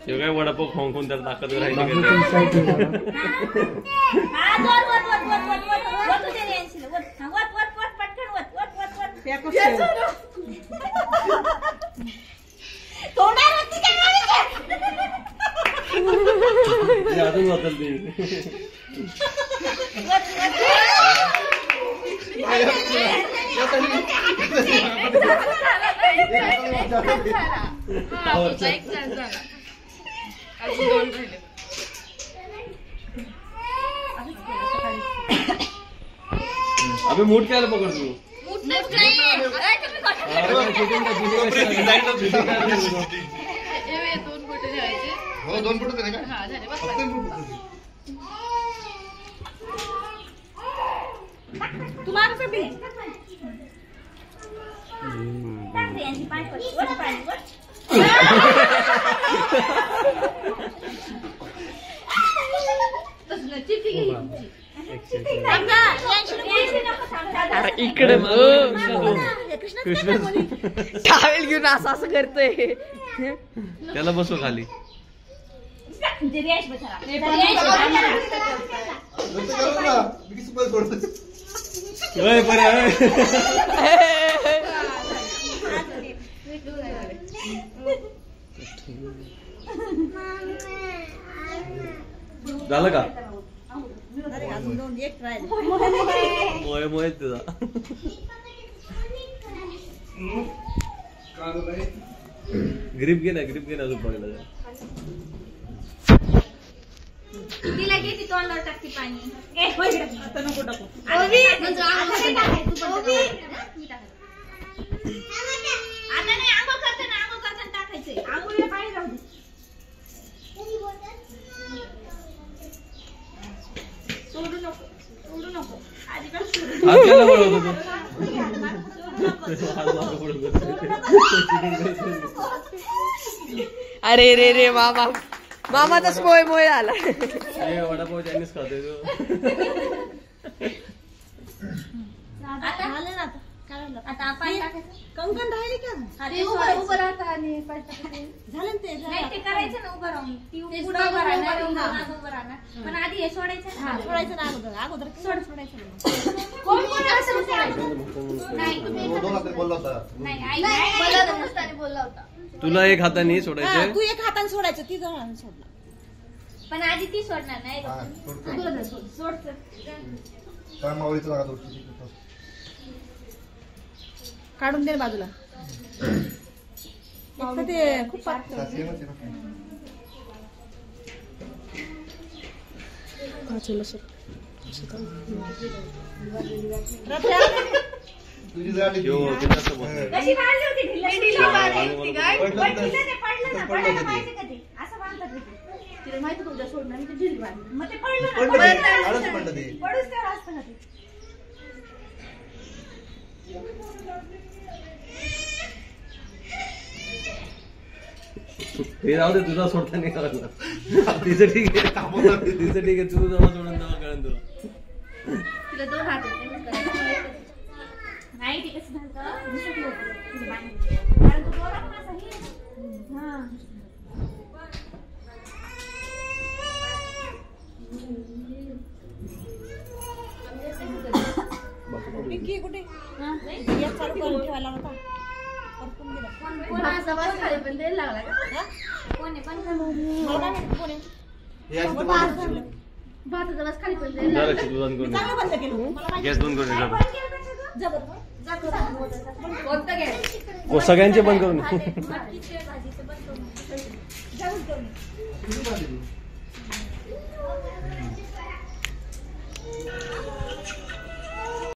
हे काय वडापाव खाऊन खाऊन त्याला ताकद राहिली अजून होतं अबे मूड क्या पकड़ तू दोन फुट इकडे टावेल घेऊन असं असं करतोय त्याला बसव खाली झालं का मोय मोय तुझा ग्रिप घे ना अजून बघायला तिला घे ती तोंडावर टाकते पाणी आता नको टाकू आता नाही आंघोळ करताना टाकायचंय आंघोळीला पाणी राहू दे सोडू नको हात त्याला वळवतो अरे रे रे मामा तर मोय मोय आला वडापाव चायनीज खातोय तू आता पाणी टाकायचं कंकण राहिले का उभं राहता आणि झालं ते नाही ते करायचं ना उभं राहून ती पुढं उभं राहणार उभं राहणार पण आधी हे सोडायचं सोडायचं ना अगोदर सोडायचं कोण असं नाही बोलला होता तुला एक हाताने सोडायचं तू एक हाताने सोडायचं ती जण सोडला पण आधी ती सोडणार नाही सोडचं काढून दे बाजूला ते खूप कशी बांधली होती ढिला पडलं माहिती का ते असं बांधतात तिला माहिती तुझ्या सोडणार मी ते ढिली बांधली मग ते पडलं पडूच तर असतं का ते हे राहू दे तुझा सोडता नाही करणार तिचं ठीक आहे तुझं जमा सोडून जमा कळण तुला तिला दोन हात नाही ते कसं झालं दिसत नव्हतं कुठे चालू करून ठेवायला होता कोण असा बस खाली पण द्यायला लागला का कोण आहे पण भाताचा बस खाली पण द्यायला गॅस बंद करून कोणतं गॅस सगळ्यांचे बंद करून